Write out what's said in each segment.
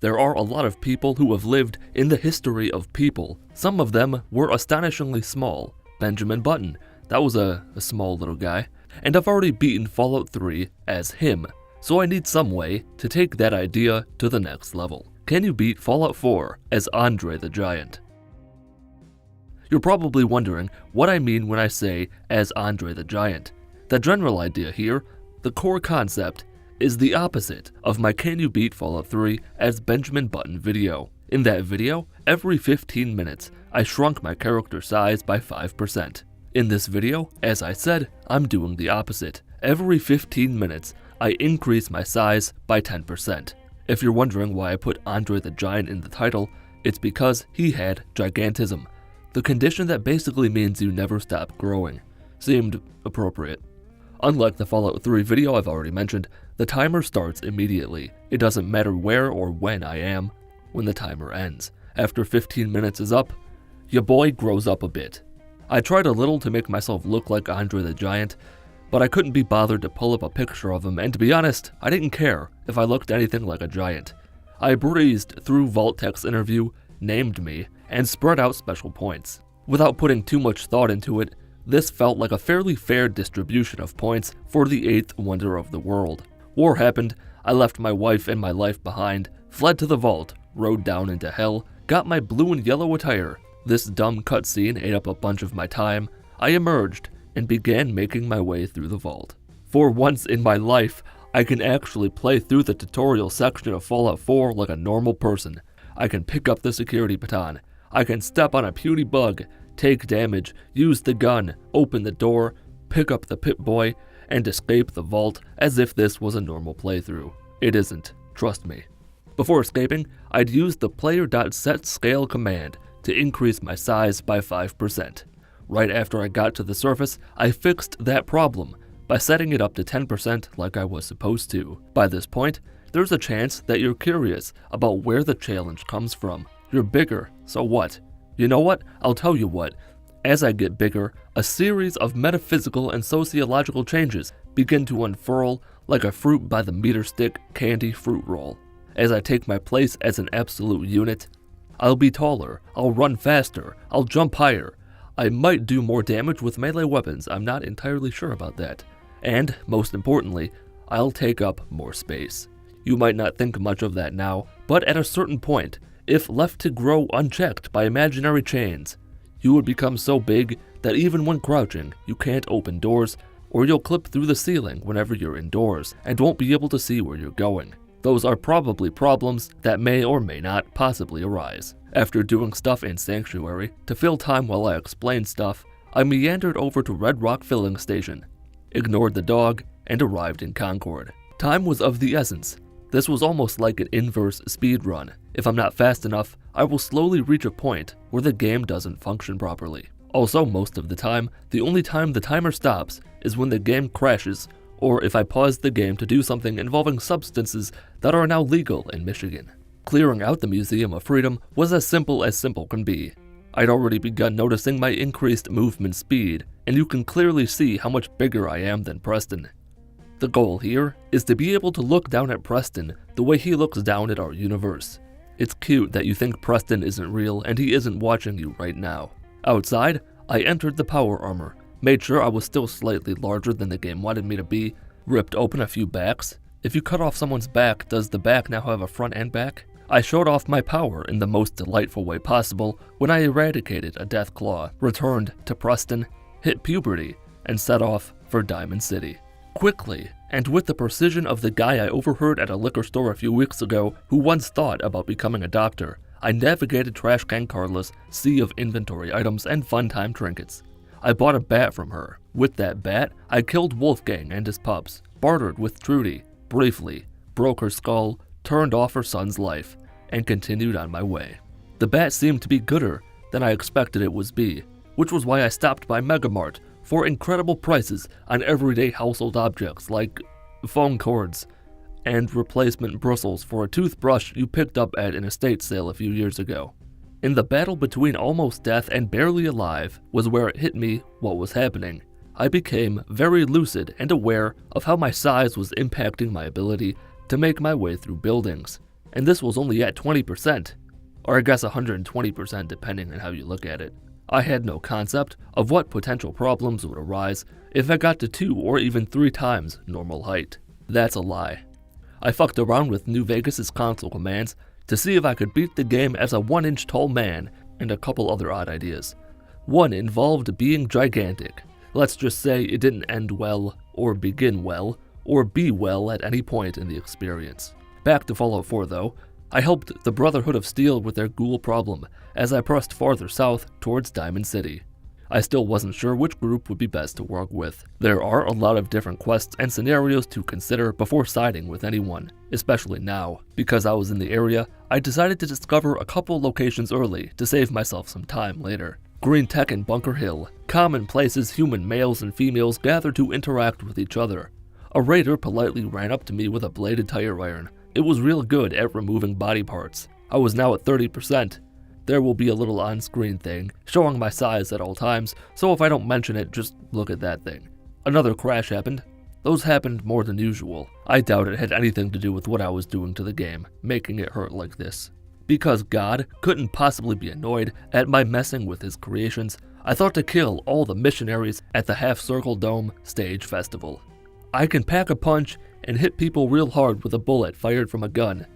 There are a lot of people who have lived in the history of people. Some of them were astonishingly small. Benjamin Button, that was a small little guy. And I've already beaten Fallout 3 as him, so I need some way to take that idea to the next level. Can you beat Fallout 4 as Andre the Giant? You're probably wondering what I mean when I say as Andre the Giant. The general idea here, the core concept, is the opposite of my Can You Beat Fallout 3 as Benjamin Button video. In that video, every 15 minutes, I shrunk my character size by 5%. In this video, as I said, I'm doing the opposite. Every 15 minutes, I increase my size by 10%. If you're wondering why I put Andre the Giant in the title, it's because he had gigantism, the condition that basically means you never stop growing. Seemed appropriate. Unlike the Fallout 3 video I've already mentioned, the timer starts immediately. It doesn't matter where or when I am when the timer ends. After 15 minutes is up, your boy grows up a bit. I tried a little to make myself look like Andre the Giant, but I couldn't be bothered to pull up a picture of him, and to be honest, I didn't care if I looked anything like a giant. I breezed through Vault-Tech's interview, named me, and spread out special points. Without putting too much thought into it, this felt like a fairly fair distribution of points for the 8th wonder of the world. War happened, I left my wife and my life behind, fled to the vault, rode down into hell, got my blue and yellow attire. This dumb cutscene ate up a bunch of my time. I emerged and began making my way through the vault. For once in my life, I can actually play through the tutorial section of Fallout 4 like a normal person. I can pick up the security baton. I can step on a puny bug, take damage, use the gun, open the door, pick up the Pip-Boy, and escape the vault as if this was a normal playthrough. It isn't, trust me. Before escaping, I'd use the player.setScale command to increase my size by 5%. Right after I got to the surface, I fixed that problem by setting it up to 10% like I was supposed to. By this point, there's a chance that you're curious about where the challenge comes from. You're bigger, so what? You know what? I'll tell you what. As I get bigger, a series of metaphysical and sociological changes begin to unfurl like a fruit by the meter stick candy fruit roll. As I take my place as an absolute unit, I'll be taller, I'll run faster, I'll jump higher. I might do more damage with melee weapons, I'm not entirely sure about that. And, most importantly, I'll take up more space. You might not think much of that now, but at a certain point, if left to grow unchecked by imaginary chains, you would become so big that even when crouching, you can't open doors, or you'll clip through the ceiling whenever you're indoors, and won't be able to see where you're going. Those are probably problems that may or may not possibly arise. After doing stuff in Sanctuary, to fill time while I explained stuff, I meandered over to Red Rock Filling Station, ignored the dog, and arrived in Concord. Time was of the essence. This was almost like an inverse speed run. If I'm not fast enough, I will slowly reach a point where the game doesn't function properly. Also, most of the time, the only time the timer stops is when the game crashes, or if I pause the game to do something involving substances that are now legal in Michigan. Clearing out the Museum of Freedom was as simple can be. I'd already begun noticing my increased movement speed, and you can clearly see how much bigger I am than Preston. The goal here is to be able to look down at Preston the way he looks down at our universe. It's cute that you think Preston isn't real and he isn't watching you right now. Outside, I entered the power armor, made sure I was still slightly larger than the game wanted me to be, ripped open a few backs. If you cut off someone's back, does the back now have a front and back? I showed off my power in the most delightful way possible when I eradicated a Deathclaw, returned to Preston, hit puberty, and set off for Diamond City. Quickly, and with the precision of the guy I overheard at a liquor store a few weeks ago who once thought about becoming a doctor, I navigated Trash Can Carla's sea of inventory items and fun time trinkets. I bought a bat from her. With that bat, I killed Wolfgang and his pups, bartered with Trudy, briefly, broke her skull, turned off her son's life, and continued on my way. The bat seemed to be gooder than I expected it would be, which was why I stopped by Megamart for incredible prices on everyday household objects like phone cords and replacement bristles for a toothbrush you picked up at an estate sale a few years ago. In the battle between almost death and barely alive was where it hit me what was happening. I became very lucid and aware of how my size was impacting my ability to make my way through buildings. and this was only at 20%, or I guess 120% depending on how you look at it. I had no concept of what potential problems would arise if I got to 2 or even 3 times normal height. That's a lie. I fucked around with New Vegas' console commands to see if I could beat the game as a 1-inch tall man and a couple other odd ideas. One involved being gigantic. Let's just say it didn't end well, or begin well, or be well at any point in the experience. Back to Fallout 4 though, I helped the Brotherhood of Steel with their ghoul problem as I pressed farther south towards Diamond City. I still wasn't sure which group would be best to work with. There are a lot of different quests and scenarios to consider before siding with anyone, especially now. Because I was in the area, I decided to discover a couple locations early to save myself some time later. Green Tech and Bunker Hill, common places human males and females gather to interact with each other. A raider politely ran up to me with a bladed tire iron. It was real good at removing body parts. I was now at 30%. There will be a little on-screen thing, showing my size at all times, so if I don't mention it, just look at that thing. Another crash happened. Those happened more than usual. I doubt it had anything to do with what I was doing to the game, making it hurt like this. Because God couldn't possibly be annoyed at my messing with his creations, I thought to kill all the missionaries at the Half Circle Dome stage festival. I can pack a punch and hit people real hard with a bullet fired from a gun,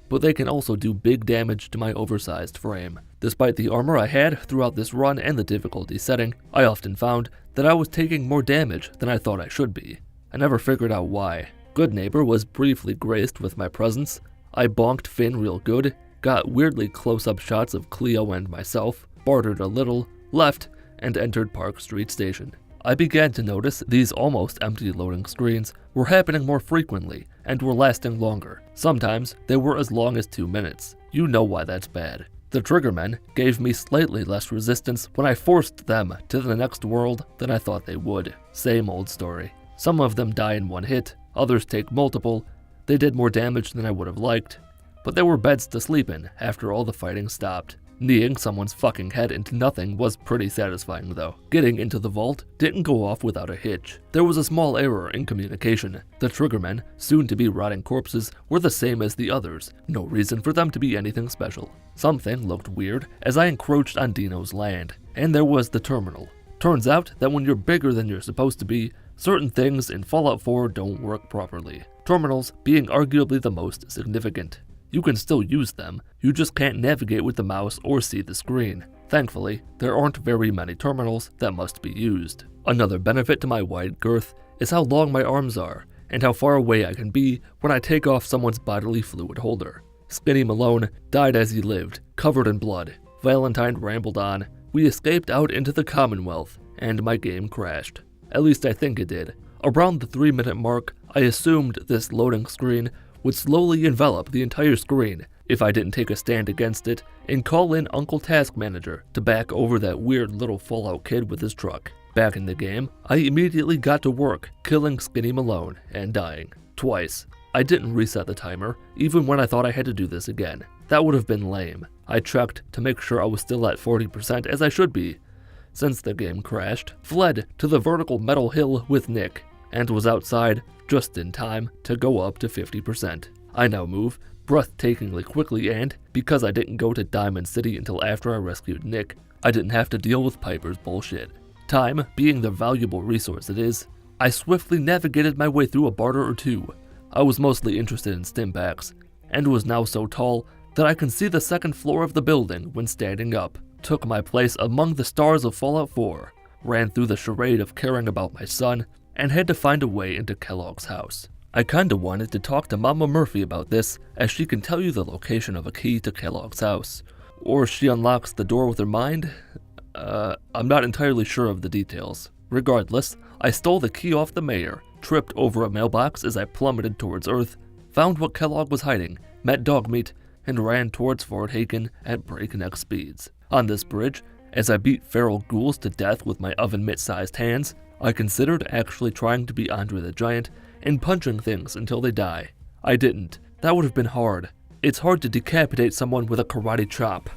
but they can also do big damage to my oversized frame. Despite the armor I had throughout this run and the difficulty setting, I often found that I was taking more damage than I thought I should be. I never figured out why. Good Neighbor was briefly graced with my presence. I bonked Finn real good, got weirdly close-up shots of Cleo and myself, bartered a little, left, and entered Park Street Station. I began to notice these almost empty loading screens were happening more frequently and were lasting longer. Sometimes they were as long as 2 minutes. You know why that's bad. The Triggermen gave me slightly less resistance when I forced them to the next world than I thought they would. Same old story. Some of them die in one hit, others take multiple. They did more damage than I would have liked, but there were beds to sleep in after all the fighting stopped. Kneeing someone's fucking head into nothing was pretty satisfying though. Getting into the vault didn't go off without a hitch. There was a small error in communication. The Triggermen, soon to be rotting corpses, were the same as the others. No reason for them to be anything special. Something looked weird as I encroached on Dino's land, and there was the terminal. Turns out that when you're bigger than you're supposed to be, certain things in Fallout 4 don't work properly. Terminals being arguably the most significant. You can still use them, you just can't navigate with the mouse or see the screen. Thankfully, there aren't very many terminals that must be used. Another benefit to my wide girth is how long my arms are, and how far away I can be when I take off someone's bodily fluid holder. Skinny Malone died as he lived, covered in blood. Valentine rambled on. We escaped out into the Commonwealth, and my game crashed. At least I think it did. Around the 3-minute mark, I assumed this loading screen would slowly envelop the entire screen if I didn't take a stand against it and call in Uncle Task Manager to back over that weird little Fallout kid with his truck. Back in the game, I immediately got to work killing Skinny Malone and dying. Twice. I didn't reset the timer, even when I thought I had to do this again. That would have been lame. I checked to make sure I was still at 40% as I should be. Since the game crashed, fled to the vertical metal hill with Nick, and was outside just in time to go up to 50%. I now move breathtakingly quickly, and because I didn't go to Diamond City until after I rescued Nick, I didn't have to deal with Piper's bullshit. Time being the valuable resource it is, I swiftly navigated my way through a barter or two. I was mostly interested in stimpaks, and was now so tall that I can see the second floor of the building when standing up. Took my place among the stars of Fallout 4, ran through the charade of caring about my son, and had to find a way into Kellogg's house. I kinda wanted to talk to Mama Murphy about this, as she can tell you the location of a key to Kellogg's house. Or she unlocks the door with her mind? I'm not entirely sure of the details. Regardless, I stole the key off the mayor, tripped over a mailbox as I plummeted towards Earth, found what Kellogg was hiding, met Dogmeat, and ran towards Fort Hagen at breakneck speeds. On this bridge, as I beat feral ghouls to death with my oven mitt-sized hands, I considered actually trying to be Andre the Giant and punching things until they die. I didn't. That would have been hard. It's hard to decapitate someone with a karate chop.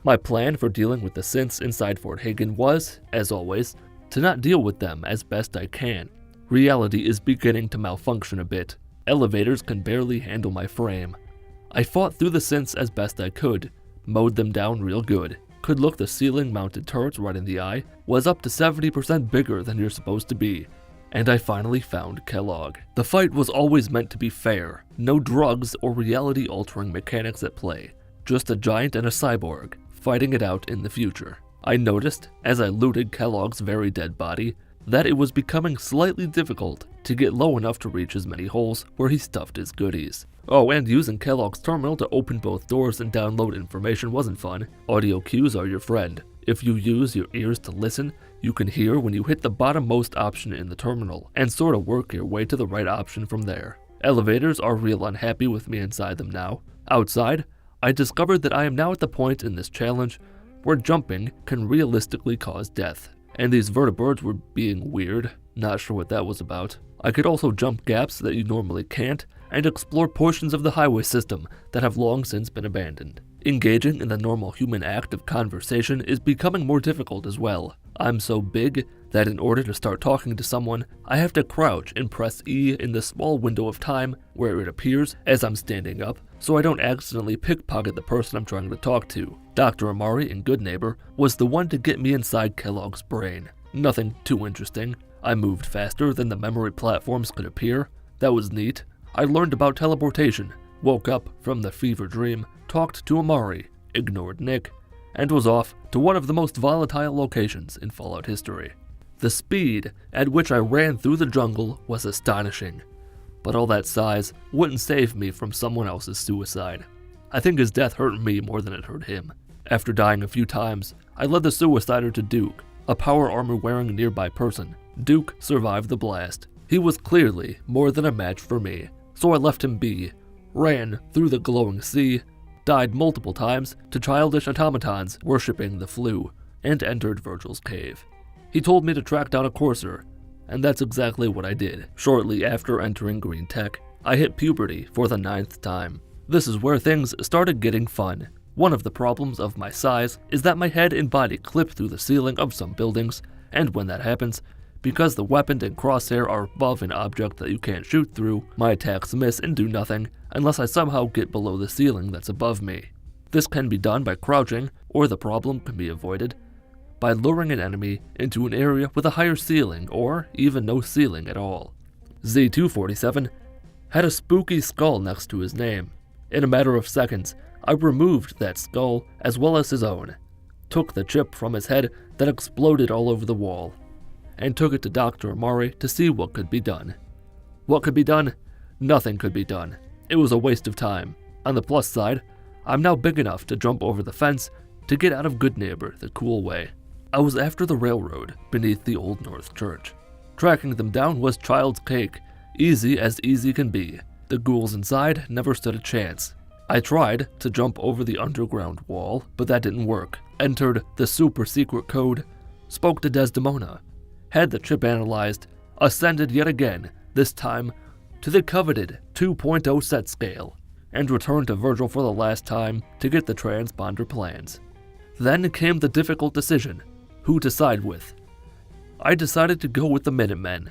My plan for dealing with the synths inside Fort Hagen was, as always, to not deal with them as best I can. Reality is beginning to malfunction a bit. Elevators can barely handle my frame. I fought through the synths as best I could, mowed them down real good, could look the ceiling-mounted turrets right in the eye, was up to 70% bigger than you're supposed to be, and I finally found Kellogg. The fight was always meant to be fair, no drugs or reality-altering mechanics at play, just a giant and a cyborg fighting it out in the future. I noticed, as I looted Kellogg's very dead body, that it was becoming slightly difficult to get low enough to reach as many holes where he stuffed his goodies. Oh, and using Kellogg's terminal to open both doors and download information wasn't fun. Audio cues are your friend. If you use your ears to listen, you can hear when you hit the bottommost option in the terminal, and sort of work your way to the right option from there. Elevators are real unhappy with me inside them now. Outside, I discovered that I am now at the point in this challenge where jumping can realistically cause death. And these vertebrates were being weird, not sure what that was about. I could also jump gaps that you normally can't, and explore portions of the highway system that have long since been abandoned. Engaging in the normal human act of conversation is becoming more difficult as well. I'm so big that in order to start talking to someone, I have to crouch and press E in the small window of time where it appears as I'm standing up, so I don't accidentally pickpocket the person I'm trying to talk to. Dr. Amari in Good Neighbor was the one to get me inside Kellogg's brain. Nothing too interesting. I moved faster than the memory platforms could appear. That was neat. I learned about teleportation, woke up from the fever dream, talked to Amari, ignored Nick, and was off to one of the most volatile locations in Fallout history. The speed at which I ran through the jungle was astonishing, but all that size wouldn't save me from someone else's suicide. I think his death hurt me more than it hurt him. After dying a few times, I led the suicider to Duke, a power armor-wearing nearby person. Duke survived the blast. He was clearly more than a match for me, so I left him be, ran through the glowing sea, died multiple times to childish automatons worshipping the flu, and entered Virgil's cave. He told me to track down a courser, and that's exactly what I did. Shortly after entering Green Tech, I hit puberty for the 9th time. This is where things started getting fun. One of the problems of my size is that my head and body clip through the ceiling of some buildings, and when that happens, because the weapon and crosshair are above an object that you can't shoot through, my attacks miss and do nothing unless I somehow get below the ceiling that's above me. This can be done by crouching, or the problem can be avoided by luring an enemy into an area with a higher ceiling or even no ceiling at all. Z247 had a spooky skull next to his name. In a matter of seconds, I removed that skull as well as his own, took the chip from his head that exploded all over the wall, and took it to Dr. Amari to see what could be done. What could be done? Nothing could be done. It was a waste of time. On the plus side, I'm now big enough to jump over the fence to get out of Good Neighbor the cool way. I was after the railroad beneath the Old North Church. Tracking them down was child's cake, easy as easy can be. The ghouls inside never stood a chance. I tried to jump over the underground wall, but that didn't work. Entered the super secret code, spoke to Desdemona, had the chip analyzed, ascended yet again, this time to the coveted 2.0 set scale, and returned to Virgil for the last time to get the transponder plans. Then came the difficult decision, who to side with. I decided to go with the Minutemen.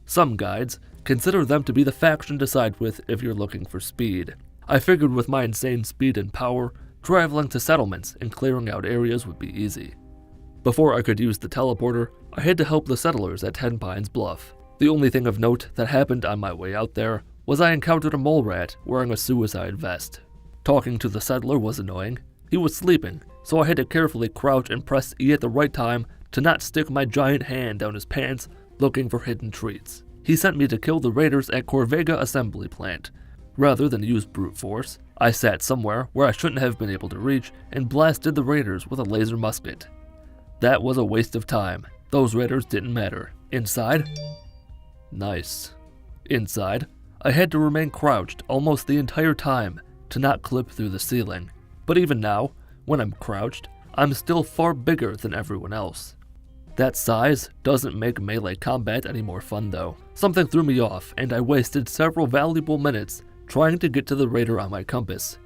Some guides consider them to be the faction to side with if you're looking for speed. I figured with my insane speed and power, traveling to settlements and clearing out areas would be easy. Before I could use the teleporter, I had to help the settlers at Ten Pines Bluff. The only thing of note that happened on my way out there was I encountered a mole rat wearing a suicide vest. Talking to the settler was annoying. He was sleeping, so I had to carefully crouch and press E at the right time to not stick my giant hand down his pants looking for hidden treats. He sent me to kill the raiders at Corvega Assembly Plant. Rather than use brute force, I sat somewhere where I shouldn't have been able to reach and blasted the raiders with a laser musket. That was a waste of time. Those raiders didn't matter. Inside? Nice. Inside, I had to remain crouched almost the entire time to not clip through the ceiling. But even now, when I'm crouched, I'm still far bigger than everyone else. That size doesn't make melee combat any more fun though. Something threw me off, and I wasted several valuable minutes trying to get to the raider on my compass.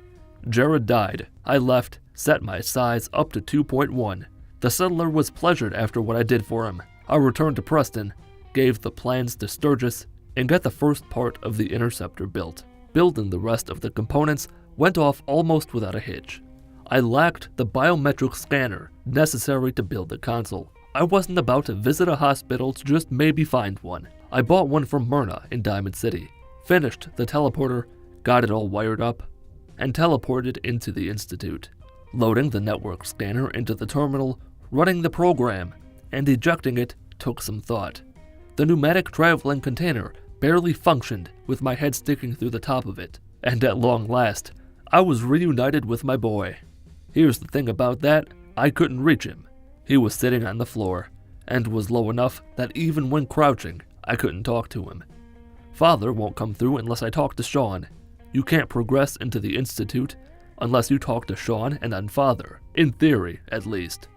Jared died. I left, set my size up to 2.1. The settler was pleasured after what I did for him. I returned to Preston, gave the plans to Sturgis, and got the first part of the interceptor built. Building the rest of the components went off almost without a hitch. I lacked the biometric scanner necessary to build the console. I wasn't about to visit a hospital to just maybe find one. I bought one from Myrna in Diamond City, finished the teleporter, got it all wired up, and teleported into the Institute. Loading the network scanner into the terminal, running the program, and ejecting it took some thought. The pneumatic traveling container barely functioned with my head sticking through the top of it, and at long last, I was reunited with my boy. Here's the thing about that, I couldn't reach him. He was sitting on the floor, and was low enough that even when crouching, I couldn't talk to him. Father won't come through unless I talk to Sean. You can't progress into the Institute unless you talk to Sean and then Father, in theory, at least.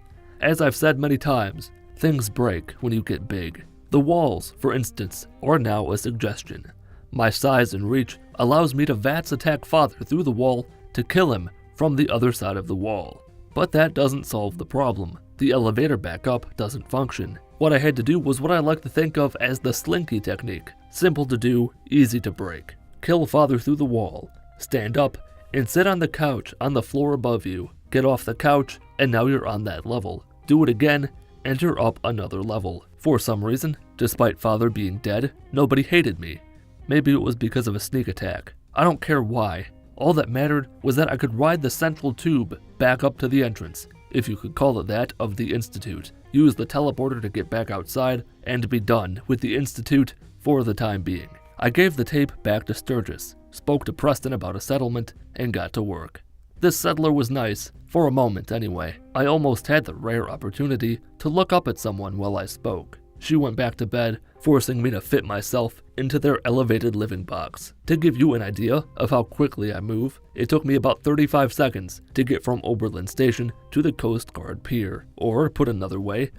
As I've said many times, things break when you get big. The walls, for instance, are now a suggestion. My size and reach allows me to VATS attack Father through the wall to kill him from the other side of the wall. But that doesn't solve the problem. The elevator backup doesn't function. What I had to do was what I like to think of as the slinky technique. Simple to do, easy to break. Kill Father through the wall, stand up, and sit on the couch on the floor above you. Get off the couch, and now you're on that level. Do it again, and you're up another level. For some reason, despite Father being dead, nobody hated me. Maybe it was because of a sneak attack. I don't care why. All that mattered was that I could ride the central tube back up to the entrance, if you could call it that, of the Institute, use the teleporter to get back outside, and be done with the Institute for the time being. I gave the tape back to Sturgis, spoke to Preston about a settlement, and got to work. This settler was nice, for a moment anyway. I almost had the rare opportunity to look up at someone while I spoke. She went back to bed, forcing me to fit myself into their elevated living box. To give you an idea of how quickly I move, it took me about 35 seconds to get from Oberlin Station to the Coast Guard Pier. Or, put another way,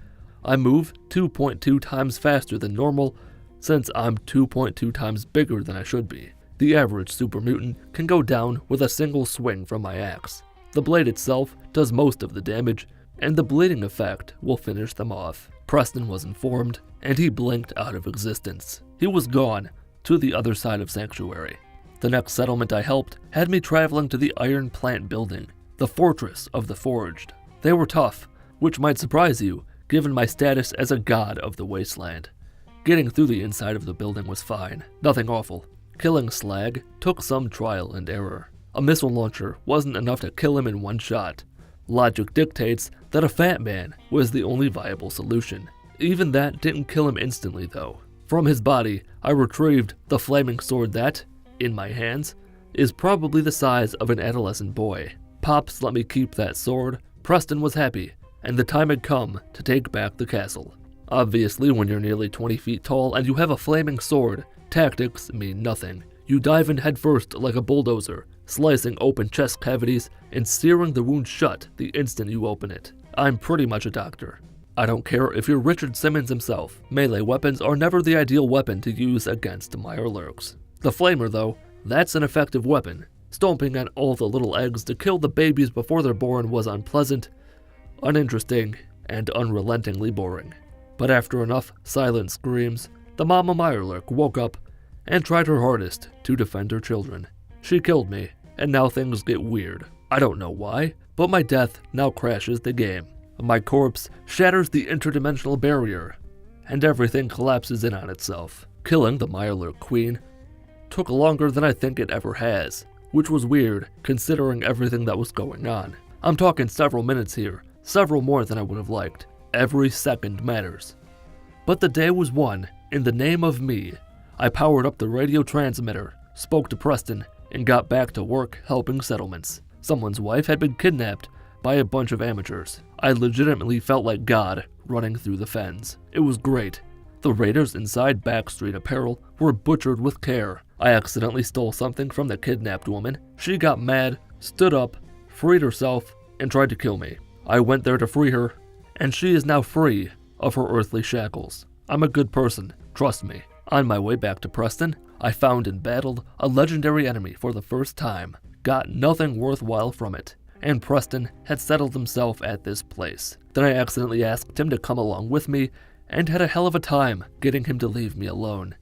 I move 2.2 times faster than normal, since I'm 2.2 times bigger than I should be. The average super mutant can go down with a single swing from my axe. The blade itself does most of the damage, and the bleeding effect will finish them off. Preston was informed, and he blinked out of existence. He was gone, to the other side of Sanctuary. The next settlement I helped had me traveling to the Iron Plant building, the Fortress of the Forged. They were tough, which might surprise you, given my status as a god of the wasteland. Getting through the inside of the building was fine, nothing awful. Killing Slag took some trial and error. A missile launcher wasn't enough to kill him in one shot. Logic dictates that a fat man was the only viable solution. Even that didn't kill him instantly though. From his body, I retrieved the flaming sword that, in my hands, is probably the size of an adolescent boy. Pops let me keep that sword, Preston was happy, and the time had come to take back the castle. Obviously, when you're nearly 20 feet tall and you have a flaming sword, tactics mean nothing. You dive in headfirst like a bulldozer, slicing open chest cavities and searing the wound shut the instant you open it. I'm pretty much a doctor. I don't care if you're Richard Simmons himself. Melee weapons are never the ideal weapon to use against Mirelurks. The Flamer, though, that's an effective weapon. Stomping on all the little eggs to kill the babies before they're born was unpleasant, uninteresting, and unrelentingly boring. But after enough silent screams, the Mama Mirelurk woke up and tried her hardest to defend her children. She killed me, and now things get weird. I don't know why, but my death now crashes the game. My corpse shatters the interdimensional barrier, and everything collapses in on itself. Killing the Mirelurk Queen took longer than I think it ever has, which was weird considering everything that was going on. I'm talking several minutes here, several more than I would have liked. Every second matters. But the day was won in the name of me. I powered up the radio transmitter, spoke to Preston, and got back to work helping settlements. Someone's wife had been kidnapped by a bunch of amateurs. I legitimately felt like God running through the fens. It was great. The raiders inside Backstreet Apparel were butchered with care. I accidentally stole something from the kidnapped woman. She got mad, stood up, freed herself, and tried to kill me. I went there to free her, and she is now free of her earthly shackles. I'm a good person, trust me. On my way back to Preston, I found and battled a legendary enemy for the first time. Got nothing worthwhile from it, and Preston had settled himself at this place. Then I accidentally asked him to come along with me, and had a hell of a time getting him to leave me alone.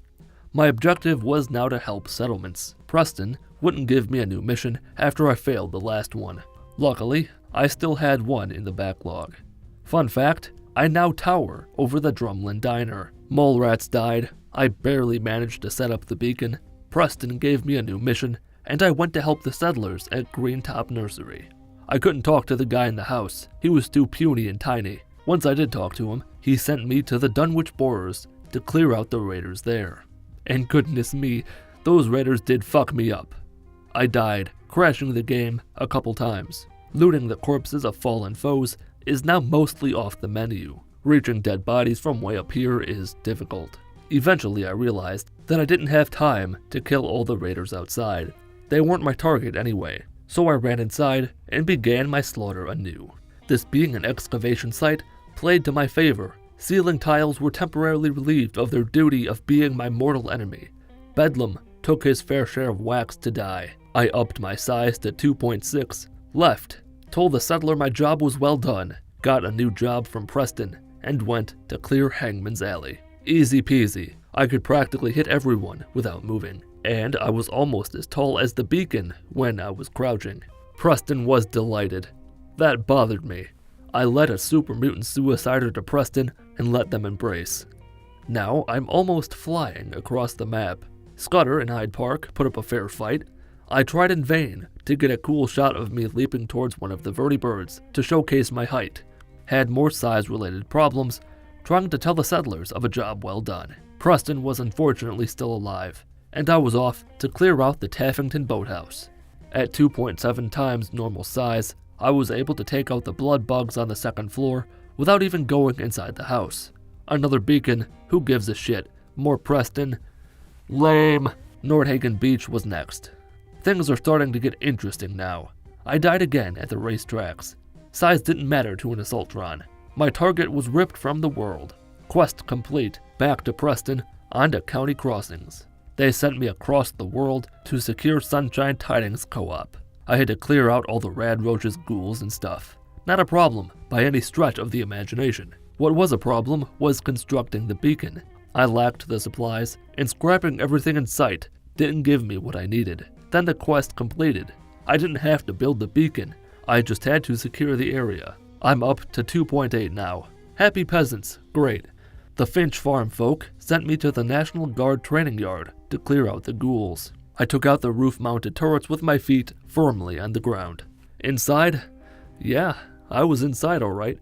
My objective was now to help settlements. Preston wouldn't give me a new mission after I failed the last one. Luckily, I still had one in the backlog. Fun fact, I now tower over the Drumlin Diner. Mole rats died, I barely managed to set up the beacon, Preston gave me a new mission, and I went to help the settlers at Green Top Nursery. I couldn't talk to the guy in the house, he was too puny and tiny. Once I did talk to him, he sent me to the Dunwich Borers to clear out the raiders there. And goodness me, those raiders did fuck me up. I died, crashing the game a couple times. Looting the corpses of fallen foes is now mostly off the menu. Reaching dead bodies from way up here is difficult. Eventually I realized that I didn't have time to kill all the raiders outside. They weren't my target anyway, so I ran inside and began my slaughter anew. This being an excavation site played to my favor. Ceiling tiles were temporarily relieved of their duty of being my mortal enemy. Bedlam took his fair share of whacks to die. I upped my size to 2.6, left, told the settler my job was well done, got a new job from Preston, and went to clear Hangman's Alley. Easy peasy, I could practically hit everyone without moving, and I was almost as tall as the beacon when I was crouching. Preston was delighted. That bothered me. I led a super mutant suicider to Preston and let them embrace. Now I'm almost flying across the map. Scudder and Hyde Park put up a fair fight. I tried in vain to get a cool shot of me leaping towards one of the vertibirds to showcase my height. Had more size-related problems, trying to tell the settlers of a job well done. Preston was unfortunately still alive, and I was off to clear out the Taffington boathouse. At 2.7 times normal size, I was able to take out the blood bugs on the second floor without even going inside the house. Another beacon, who gives a shit? More Preston. Lame. Nordhagen Beach was next. Things are starting to get interesting now. I died again at the racetracks. Size didn't matter to an Assaultron. My target was ripped from the world. Quest complete. Back to Preston, on to County Crossings. They sent me across the world to secure Sunshine Tidings Co-op. I had to clear out all the rad roaches, ghouls, and stuff. Not a problem by any stretch of the imagination. What was a problem was constructing the beacon. I lacked the supplies, and scrapping everything in sight didn't give me what I needed. Then the quest completed. I didn't have to build the beacon, I just had to secure the area. I'm up to 2.8 now. Happy peasants, great. The Finch farm folk sent me to the National Guard training yard to clear out the ghouls. I took out the roof-mounted turrets with my feet firmly on the ground. Inside? Yeah, I was inside alright.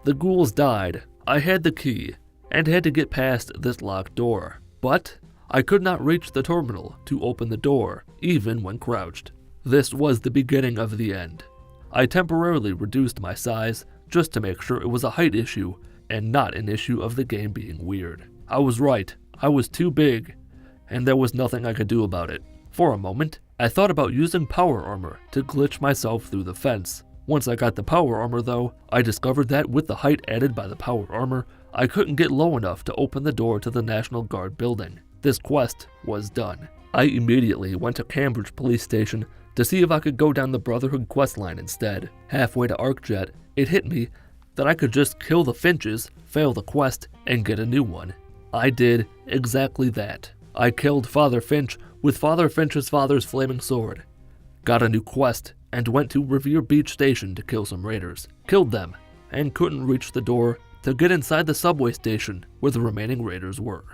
The ghouls died. I had the key, and had to get past this locked door. But I could not reach the terminal to open the door, even when crouched. This was the beginning of the end. I temporarily reduced my size just to make sure it was a height issue and not an issue of the game being weird. I was right. I was too big, and there was nothing I could do about it. For a moment, I thought about using power armor to glitch myself through the fence. Once I got the power armor though, I discovered that with the height added by the power armor, I couldn't get low enough to open the door to the National Guard building. This quest was done. I immediately went to Cambridge Police Station to see if I could go down the Brotherhood quest line instead. Halfway to ArcJet, it hit me that I could just kill the Finches, fail the quest, and get a new one. I did exactly that. I killed Father Finch with Father Finch's father's flaming sword, got a new quest, and went to Revere Beach Station to kill some raiders. Killed them, and couldn't reach the door to get inside the subway station where the remaining raiders were.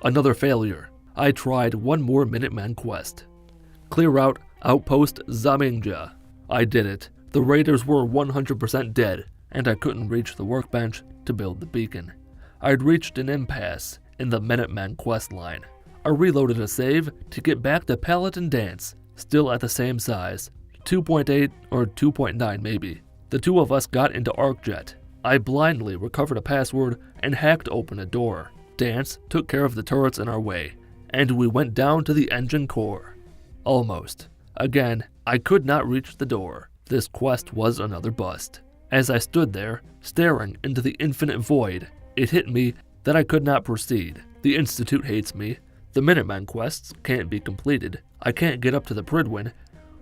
Another failure. I tried one more Minuteman quest. Clear out Outpost Zamingja. I did it. The raiders were 100% dead, and I couldn't reach the workbench to build the beacon. I'd reached an impasse in the Minuteman quest line. I reloaded a save to get back to Paladin Dance, still at the same size, 2.8 or 2.9 maybe. The two of us got into ArcJet. I blindly recovered a password and hacked open a door. Dance took care of the turrets in our way, and we went down to the engine core. Almost. Again, I could not reach the door. This quest was another bust. As I stood there, staring into the infinite void, it hit me that I could not proceed. The Institute hates me. The Minuteman quests can't be completed. I can't get up to the Pridwin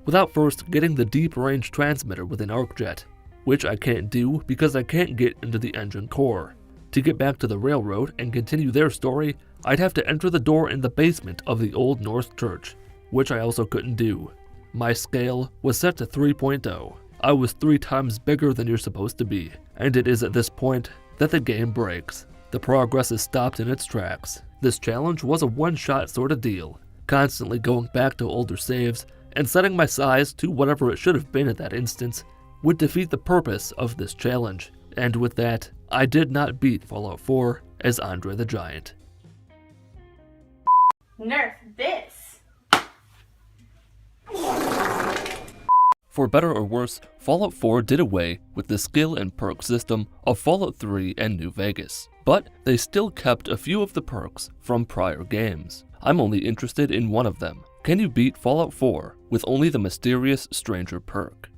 without first getting the deep-range transmitter within ArcJet, which I can't do because I can't get into the engine core. To get back to the railroad and continue their story, I'd have to enter the door in the basement of the Old Norse Church. which I also couldn't do. My scale was set to 3.0. I was 3 times bigger than you're supposed to be, and it is at this point that the game breaks. The progress is stopped in its tracks. This challenge was a one-shot sort of deal, constantly going back to older saves and setting my size to whatever it should have been at that instance would defeat the purpose of this challenge, and with that, I did not beat Fallout 4 as Andre the Giant. Nerf this! For better or worse, Fallout 4 did away with the skill and perk system of Fallout 3 and New Vegas, but they still kept a few of the perks from prior games. I'm only interested in one of them. Can you beat Fallout 4 with only the Mysterious Stranger perk?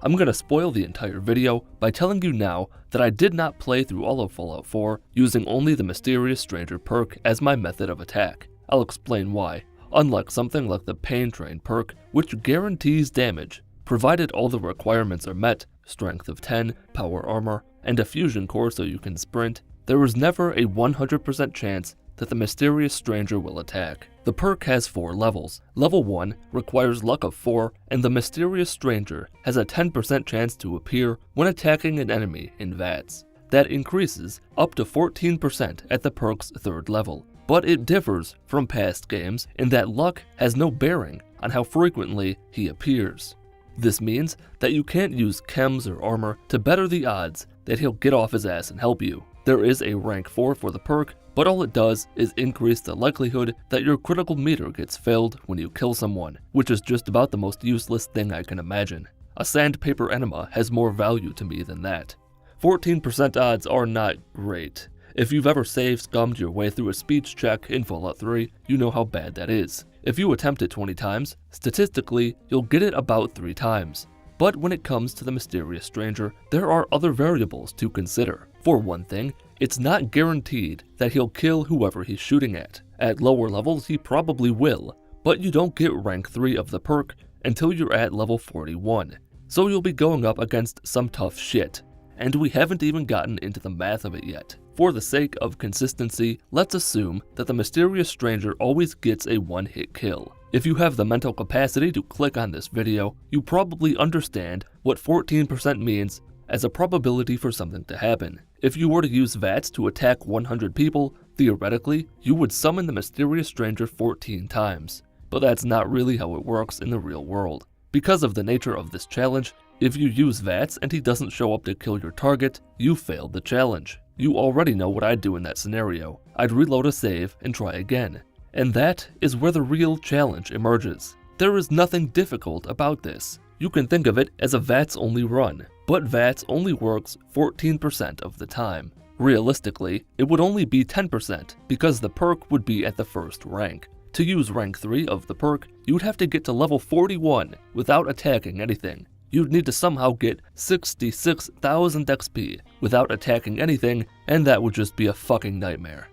I'm gonna spoil the entire video by telling you now that I did not play through all of Fallout 4 using only the Mysterious Stranger perk as my method of attack. I'll explain why. Unlike something like the Pain Train perk, which guarantees damage, provided all the requirements are met, strength of 10, power armor, and a fusion core so you can sprint, there is never a 100% chance that the Mysterious Stranger will attack. The perk has 4 levels. Level 1 requires luck of 4, and the Mysterious Stranger has a 10% chance to appear when attacking an enemy in VATS. That increases up to 14% at the perk's 3rd level. But it differs from past games in that luck has no bearing on how frequently he appears. This means that you can't use chems or armor to better the odds that he'll get off his ass and help you. There is a rank 4 for the perk, but all it does is increase the likelihood that your critical meter gets filled when you kill someone, which is just about the most useless thing I can imagine. A sandpaper enema has more value to me than that. 14% odds are not great. If you've ever save-scummed your way through a speech check in Fallout 3, you know how bad that is. If you attempt it 20 times, statistically, you'll get it about 3 times. But when it comes to the Mysterious Stranger, there are other variables to consider. For one thing, it's not guaranteed that he'll kill whoever he's shooting at. At lower levels, he probably will, but you don't get rank 3 of the perk until you're at level 41. So you'll be going up against some tough shit, and we haven't even gotten into the math of it yet. For the sake of consistency, let's assume that the Mysterious Stranger always gets a one-hit kill. If you have the mental capacity to click on this video, you probably understand what 14% means as a probability for something to happen. If you were to use VATS to attack 100 people, theoretically, you would summon the Mysterious Stranger 14 times. But that's not really how it works in the real world. Because of the nature of this challenge, if you use VATS and he doesn't show up to kill your target, you failed the challenge. You already know what I'd do in that scenario. I'd reload a save and try again. And that is where the real challenge emerges. There is nothing difficult about this. You can think of it as a VATS-only run, but VATS only works 14% of the time. Realistically, it would only be 10% because the perk would be at the first rank. To use rank 3 of the perk, you would have to get to level 41 without attacking anything. You'd need to somehow get 66,000 XP without attacking anything, and that would just be a fucking nightmare.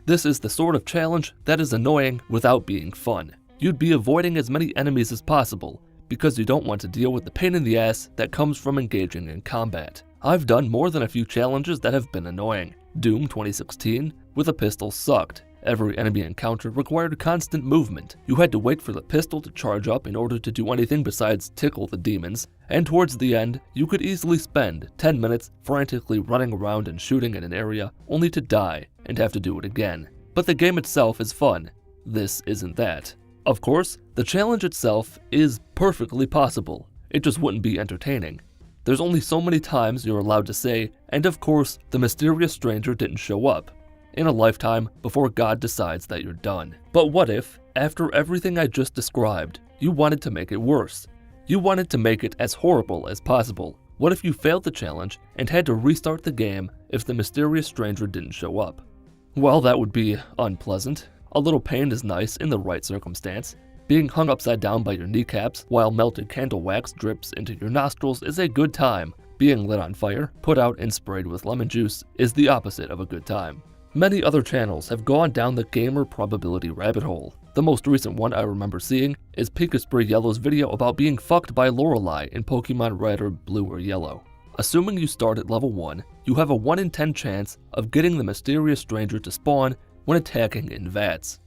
This is the sort of challenge that is annoying without being fun. You'd be avoiding as many enemies as possible because you don't want to deal with the pain in the ass that comes from engaging in combat. I've done more than a few challenges that have been annoying. Doom 2016 with a pistol sucked. Every enemy encounter required constant movement. You had to wait for the pistol to charge up in order to do anything besides tickle the demons, and towards the end, you could easily spend 10 minutes frantically running around and shooting in an area, only to die and have to do it again. But the game itself is fun. This isn't that. Of course, the challenge itself is perfectly possible. It just wouldn't be entertaining. There's only so many times you're allowed to say, and of course, the Mysterious Stranger didn't show up. In a lifetime before God decides that you're done. But what if, after everything I just described, you wanted to make it worse? You wanted to make it as horrible as possible. What if you failed the challenge and had to restart the game if the Mysterious Stranger didn't show up? Well, that would be unpleasant. A little pain is nice in the right circumstance. Being hung upside down by your kneecaps while melted candle wax drips into your nostrils is a good time. Being lit on fire, put out and sprayed with lemon juice is the opposite of a good time. Many other channels have gone down the gamer probability rabbit hole. The most recent one I remember seeing is Pinkaspray Yellow's video about being fucked by Lorelei in Pokemon Red or Blue or Yellow. Assuming you start at level 1, you have a 1 in 10 chance of getting the Mysterious Stranger to spawn when attacking in VATS.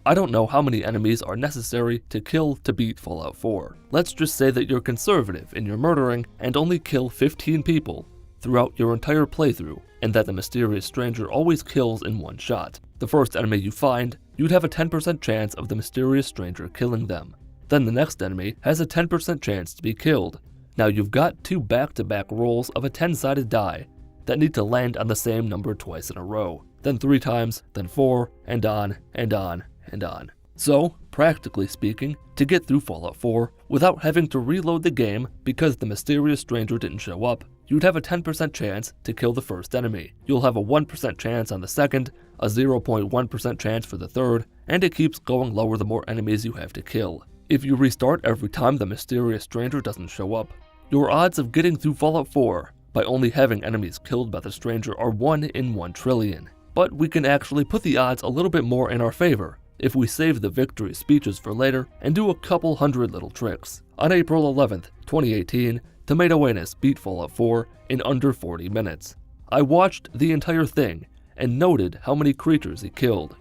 I don't know how many enemies are necessary to kill to beat Fallout 4. Let's just say that you're conservative in your murdering and only kill 15 people throughout your entire playthrough, and that the mysterious stranger always kills in one shot. The first enemy you find, you'd have a 10% chance of the mysterious stranger killing them. Then the next enemy has a 10% chance to be killed. Now you've got 2 back-to-back rolls of a 10-sided die that need to land on the same number twice in a row, then 3 times, then 4, and on, and on, and on. So, practically speaking, to get through Fallout 4 without having to reload the game because the mysterious stranger didn't show up, you'd have a 10% chance to kill the first enemy. You'll have a 1% chance on the second, a 0.1% chance for the third, and it keeps going lower the more enemies you have to kill. If you restart every time the mysterious stranger doesn't show up, your odds of getting through Fallout 4 by only having enemies killed by the stranger are 1 in 1 trillion. But we can actually put the odds a little bit more in our favor if we save the victory speeches for later and do a couple hundred little tricks. On April 11th, 2018, Tomato Anus beat Fallout 4 in under 40 minutes. I watched the entire thing and noted how many creatures he killed.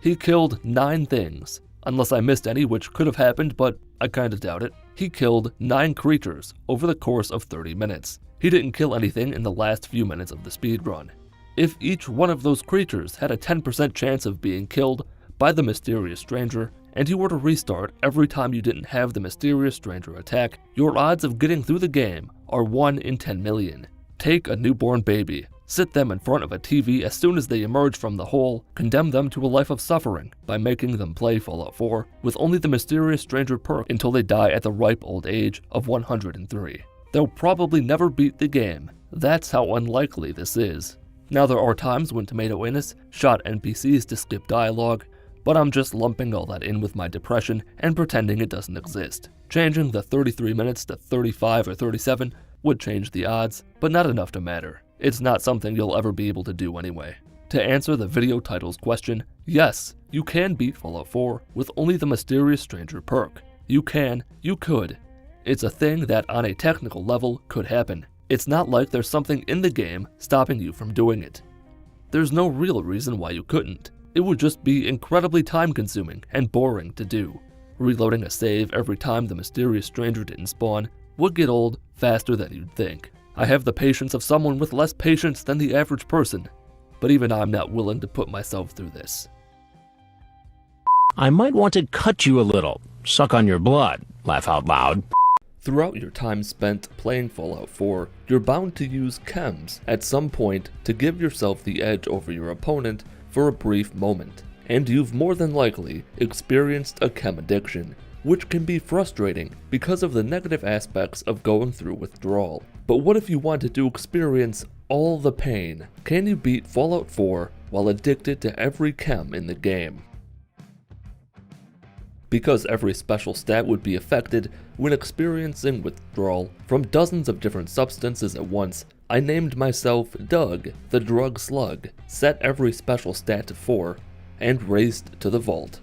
He killed 9 things, unless I missed any, which could have happened, but I kinda doubt it. He killed 9 creatures over the course of 30 minutes. He didn't kill anything in the last few minutes of the speedrun. If each one of those creatures had a 10% chance of being killed by the mysterious stranger, and you were to restart every time you didn't have the mysterious stranger attack, your odds of getting through the game are 1 in 10 million. Take a newborn baby, sit them in front of a TV as soon as they emerge from the hole, condemn them to a life of suffering by making them play Fallout 4 with only the mysterious stranger perk until they die at the ripe old age of 103. They'll probably never beat the game. That's how unlikely this is. Now there are times when Tomato Anus shot NPCs to skip dialogue, but I'm just lumping all that in with my depression and pretending it doesn't exist. Changing the 33 minutes to 35 or 37 would change the odds, but not enough to matter. It's not something you'll ever be able to do anyway. To answer the video title's question, yes, you can beat Fallout 4 with only the mysterious stranger perk. You could. It's a thing that on a technical level could happen. It's not like there's something in the game stopping you from doing it. There's no real reason why you couldn't. It would just be incredibly time-consuming and boring to do. Reloading a save every time the mysterious stranger didn't spawn would get old faster than you'd think. I have the patience of someone with less patience than the average person, but even I'm not willing to put myself through this. I might want to cut you a little, suck on your blood, laugh out loud. Throughout your time spent playing Fallout 4, you're bound to use Chems at some point to give yourself the edge over your opponent for a brief moment, and you've more than likely experienced a chem addiction, which can be frustrating because of the negative aspects of going through withdrawal. But what if you wanted to experience all the pain? Can you beat Fallout 4 while addicted to every chem in the game? Because every special stat would be affected when experiencing withdrawal from dozens of different substances at once, I named myself Doug, the Drug Slug, set every special stat to 4, and raced to the vault.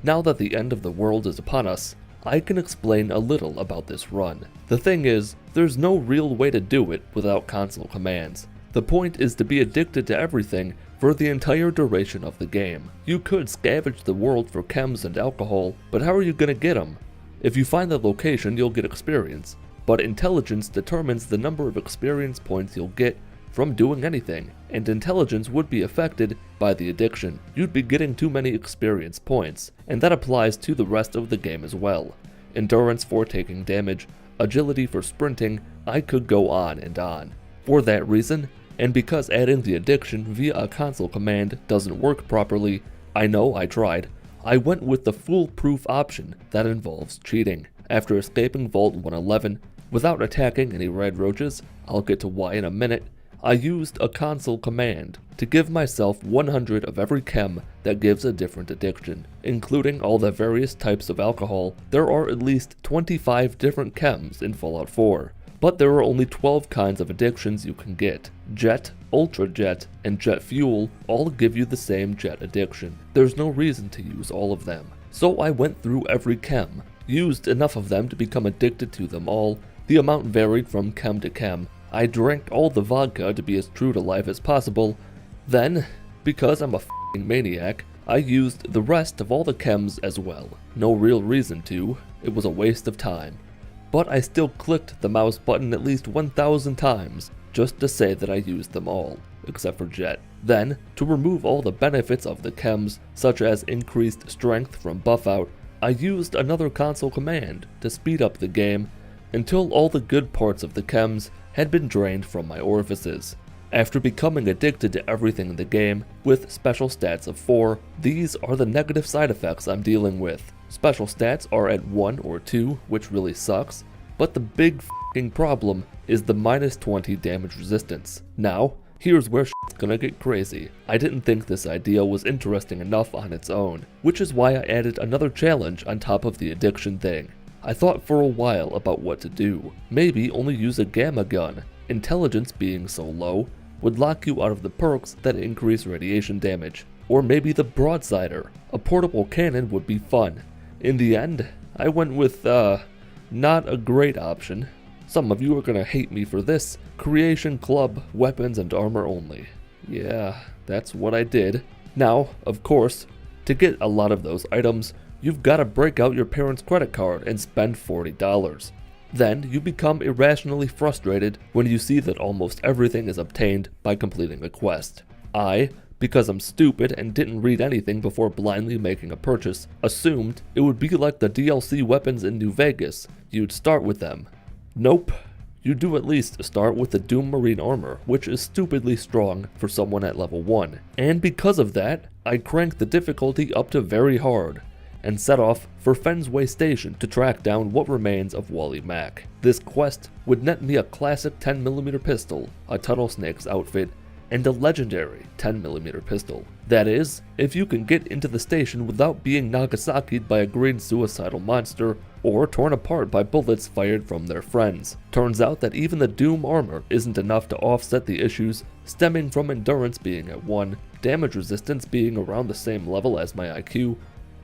Now that the end of the world is upon us, I can explain a little about this run. The thing is, there's no real way to do it without console commands. The point is to be addicted to everything for the entire duration of the game. You could scavenge the world for chems and alcohol, but how are you gonna get them? If you find the location, you'll get experience, but intelligence determines the number of experience points you'll get from doing anything, and intelligence would be affected by the addiction. You'd be getting too many experience points, and that applies to the rest of the game as well. Endurance for taking damage, agility for sprinting, I could go on and on. For that reason, and because adding the addiction via a console command doesn't work properly, I know I tried, I went with the foolproof option that involves cheating. After escaping Vault 111, without attacking any red roaches, I'll get to why in a minute, I used a console command to give myself 100 of every chem that gives a different addiction, including all the various types of alcohol. There are at least 25 different chems in Fallout 4, but there are only 12 kinds of addictions you can get. Jet, Ultra Jet, and Jet Fuel all give you the same jet addiction. There's no reason to use all of them. So I went through every chem, used enough of them to become addicted to them all. The amount varied from chem to chem. I drank all the vodka to be as true to life as possible. Then, because I'm a f***ing maniac, I used the rest of all the chems as well. No real reason to, it was a waste of time. But I still clicked the mouse button at least 1,000 times just to say that I used them all, except for Jet. Then, to remove all the benefits of the chems, such as increased strength from buff out, I used another console command to speed up the game until all the good parts of the chems had been drained from my orifices. After becoming addicted to everything in the game, with special stats of 4, these are the negative side effects I'm dealing with. Special stats are at 1 or 2, which really sucks, but the big f***ing problem is the minus 20 damage resistance. Now, here's where shit's gonna get crazy. I didn't think this idea was interesting enough on its own, which is why I added another challenge on top of the addiction thing. I thought for a while about what to do. Maybe only use a gamma gun. Intelligence being so low would lock you out of the perks that increase radiation damage. Or maybe the broadsider. A portable cannon would be fun. In the end, I went with, not a great option. Some of you are gonna hate me for this. Creation Club, weapons and armor only. Yeah, that's what I did. Now, of course, to get a lot of those items, you've gotta break out your parents' credit card and spend $40. Then, you become irrationally frustrated when you see that almost everything is obtained by completing a quest. I, because I'm stupid and didn't read anything before blindly making a purchase, assumed it would be like the DLC weapons in New Vegas. You'd start with them. Nope. You do at least start with the Doom Marine armor, which is stupidly strong for someone at level 1. And because of that, I cranked the difficulty up to very hard, and set off for Fensway Station to track down what remains of Wally Mack. This quest would net me a classic 10mm pistol, a Tunnel Snake's outfit, and a legendary 10mm pistol. That is, if you can get into the station without being Nagasaki'd by a green suicidal monster, or torn apart by bullets fired from their friends. Turns out that even the Doom armor isn't enough to offset the issues stemming from endurance being at 1, damage resistance being around the same level as my IQ,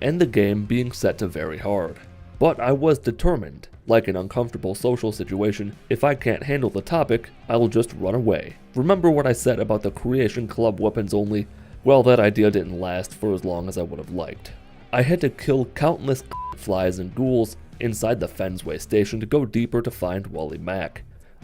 and the game being set to very hard. But I was determined. Like an uncomfortable social situation, if I can't handle the topic, I'll just run away. Remember what I said about the Creation Club weapons only? Well, that idea didn't last for as long as I would have liked. I had to kill countless flies and ghouls inside the Fensway Station to go deeper to find Wally Mack.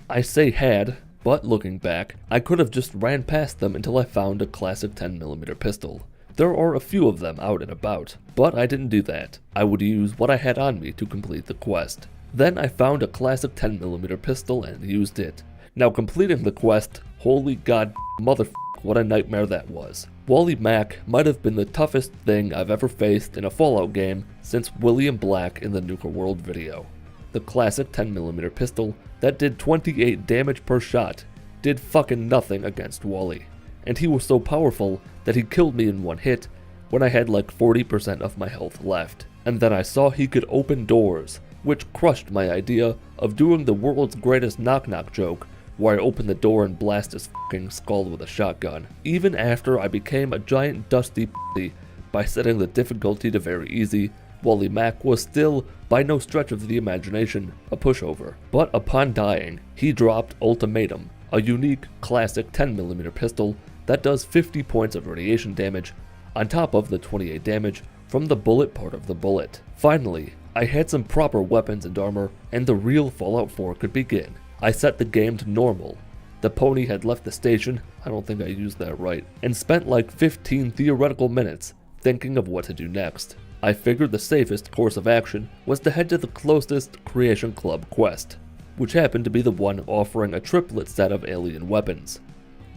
I say had, but looking back, I could have just ran past them until I found a classic 10mm pistol. There are a few of them out and about, but I didn't do that. I would use what I had on me to complete the quest. Then I found a classic 10mm pistol and used it. Now completing the quest, holy god motherfucker, what a nightmare that was. Wally Mack might have been the toughest thing I've ever faced in a Fallout game since William Black in the Nuka World video. The classic 10mm pistol that did 28 damage per shot did fucking nothing against Wally. And he was so powerful that he killed me in one hit when I had like 40% of my health left. And then I saw he could open doors, which crushed my idea of doing the world's greatest knock-knock joke, where I open the door and blast his fucking skull with a shotgun. Even after I became a giant dusty p***y by setting the difficulty to very easy, Wally Mack was still, by no stretch of the imagination, a pushover. But upon dying, he dropped Ultimatum, a unique, classic 10mm pistol that does 50 points of radiation damage, on top of the 28 damage from the bullet part of the bullet. Finally, I had some proper weapons and armor, and the real Fallout 4 could begin. I set the game to normal. The pony had left the station, I don't think I used that right, and spent like 15 theoretical minutes thinking of what to do next. I figured the safest course of action was to head to the closest Creation Club quest, which happened to be the one offering a triplet set of alien weapons.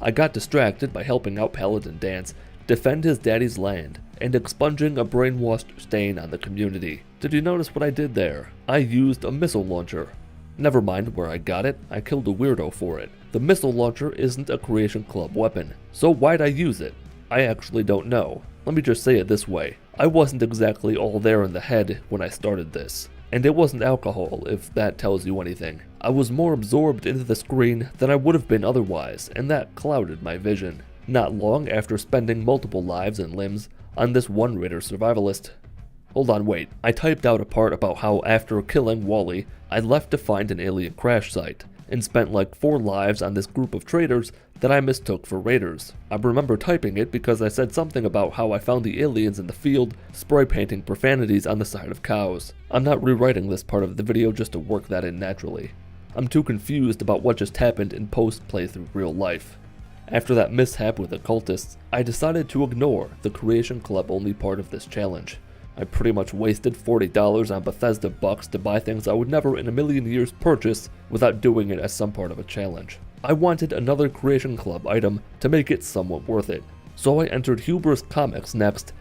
I got distracted by helping out Paladin Dance defend his daddy's land and expunging a brainwashed stain on the community. Did you notice what I did there? I used a missile launcher. Never mind where I got it, I killed a weirdo for it. The missile launcher isn't a Creation Club weapon, so why'd I use it? I actually don't know. Let me just say it this way. I wasn't exactly all there in the head when I started this. And it wasn't alcohol, if that tells you anything. I was more absorbed into the screen than I would have been otherwise, and that clouded my vision. Not long after spending multiple lives and limbs on this one Raider survivalist. Hold on, wait. I typed out a part about how after killing Wally, I left to find an alien crash site, and spent like 4 lives on this group of traders that I mistook for raiders. I remember typing it because I said something about how I found the aliens in the field spray painting profanities on the side of cows. I'm not rewriting this part of the video just to work that in naturally. I'm too confused about what just happened in post playthrough real life. After that mishap with the cultists, I decided to ignore the Creation Club only part of this challenge. I pretty much wasted $40 on Bethesda bucks to buy things I would never in a million years purchase without doing it as some part of a challenge. I wanted another Creation Club item to make it somewhat worth it, so I entered Hubris Comics next,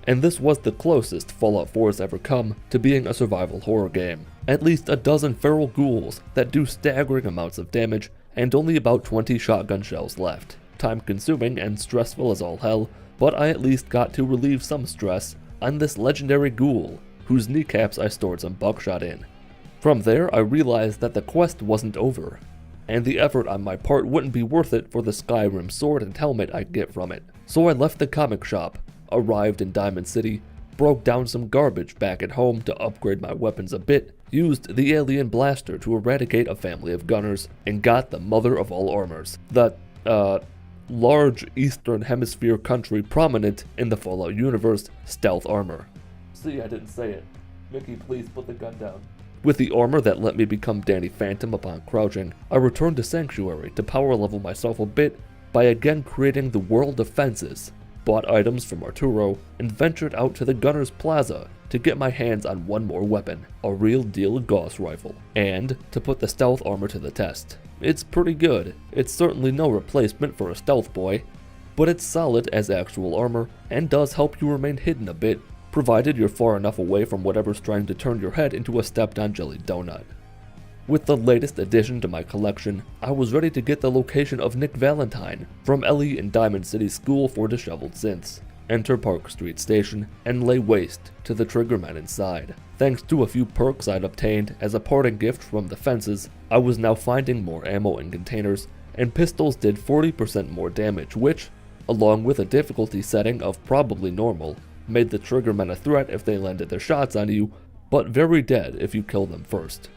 and this was the closest Fallout 4 has ever come to being a survival horror game. At least a dozen feral ghouls that do staggering amounts of damage, and only about 20 shotgun shells left. Time consuming and stressful as all hell, but I at least got to relieve some stress on this legendary ghoul, whose kneecaps I stored some buckshot in. From there, I realized that the quest wasn't over, and the effort on my part wouldn't be worth it for the Skyrim sword and helmet I'd get from it. So I left the comic shop, arrived in Diamond City, broke down some garbage back at home to upgrade my weapons a bit, used the alien blaster to eradicate a family of gunners, and got the mother of all armors, the, large Eastern Hemisphere country prominent in the Fallout universe, stealth armor. See, I didn't say it. Mickey, please put the gun down. With the armor that let me become Danny Phantom upon crouching, I returned to Sanctuary to power level myself a bit by again creating the world of fences, bought items from Arturo, and ventured out to the Gunner's Plaza to get my hands on one more weapon, a real deal Gauss rifle, and to put the stealth armor to the test. It's pretty good. It's certainly no replacement for a stealth boy, but it's solid as actual armor and does help you remain hidden a bit, provided you're far enough away from whatever's trying to turn your head into a stepped-on jelly donut. With the latest addition to my collection, I was ready to get the location of Nick Valentine from Ellie in Diamond City School for Disheveled Synths, enter Park Street Station, and lay waste to the triggermen inside. Thanks to a few perks I'd obtained as a parting gift from the fences, I was now finding more ammo in containers, and pistols did 40% more damage, which, along with a difficulty setting of probably normal, made the triggermen a threat if they landed their shots on you, but very dead if you killed them first.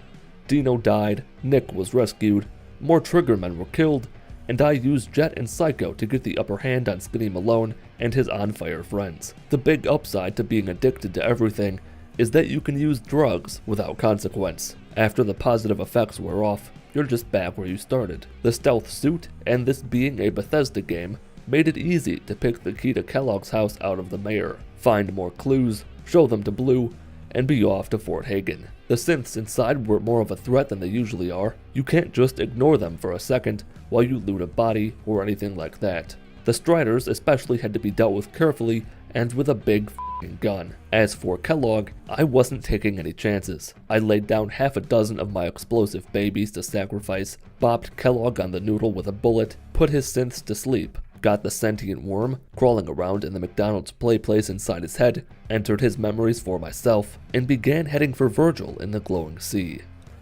Dino died, Nick was rescued, more triggermen were killed, and I used Jet and Psycho to get the upper hand on Skinny Malone and his on-fire friends. The big upside to being addicted to everything is that you can use drugs without consequence. After the positive effects wear off, you're just back where you started. The stealth suit, and this being a Bethesda game, made it easy to pick the key to Kellogg's house out of the mayor, find more clues, show them to Blue, and be off to Fort Hagen. The synths inside were more of a threat than they usually are. You can't just ignore them for a second while you loot a body or anything like that. The Striders especially had to be dealt with carefully and with a big f***ing gun. As for Kellogg, I wasn't taking any chances. I laid down half a dozen of my explosive babies to sacrifice, bopped Kellogg on the noodle with a bullet, put his synths to sleep, got the sentient worm crawling around in the McDonald's play place inside his head, entered his memories for myself, and began heading for Virgil in the glowing sea.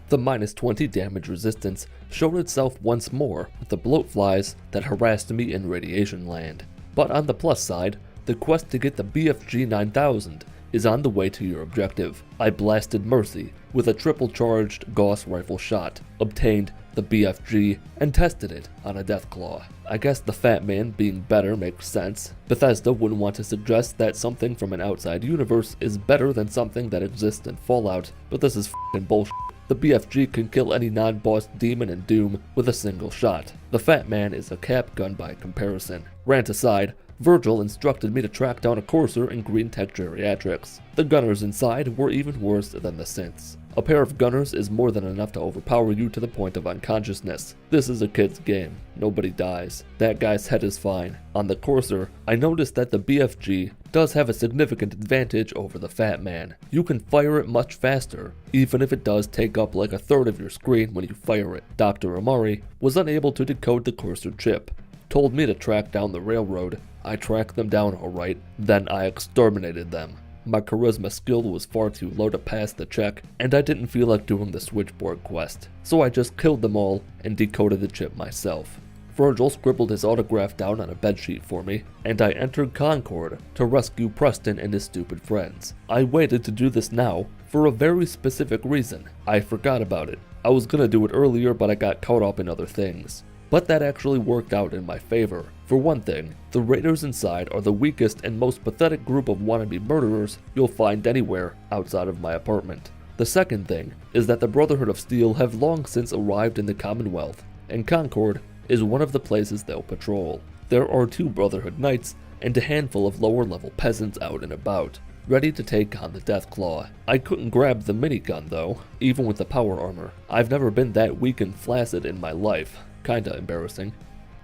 The -20 damage resistance showed itself once more with the bloatflies that harassed me in Radiation Land. But on the plus side, the quest to get the BFG 9000 is on the way to your objective. I blasted Mercy with a triple-charged Gauss rifle shot, obtained the BFG, and tested it on a Deathclaw. I guess the Fat Man being better makes sense. Bethesda wouldn't want to suggest that something from an outside universe is better than something that exists in Fallout, but this is f***ing bullshit. The BFG can kill any non-boss demon in Doom with a single shot. The Fat Man is a cap gun by comparison. Rant aside, Virgil instructed me to track down a courser in Green Tech Geriatrics. The gunners inside were even worse than the synths. A pair of gunners is more than enough to overpower you to the point of unconsciousness. This is a kid's game. Nobody dies. That guy's head is fine. On the courser, I noticed that the BFG does have a significant advantage over the Fat Man. You can fire it much faster, even if it does take up like a third of your screen when you fire it. Dr. Amari was unable to decode the courser chip, told me to track down the railroad. I tracked them down alright, then I exterminated them. My charisma skill was far too low to pass the check, and I didn't feel like doing the switchboard quest, so I just killed them all and decoded the chip myself. Virgil scribbled his autograph down on a bedsheet for me, and I entered Concord to rescue Preston and his stupid friends. I waited to do this now for a very specific reason. I forgot about it. I was gonna do it earlier, but I got caught up in other things. But that actually worked out in my favor. For one thing, the raiders inside are the weakest and most pathetic group of wannabe murderers you'll find anywhere outside of my apartment. The second thing is that the Brotherhood of Steel have long since arrived in the Commonwealth, and Concord is one of the places they'll patrol. There are 2 Brotherhood Knights and a handful of lower-level peasants out and about, ready to take on the Deathclaw. I couldn't grab the minigun though, even with the power armor. I've never been that weak and flaccid in my life. Kinda embarrassing.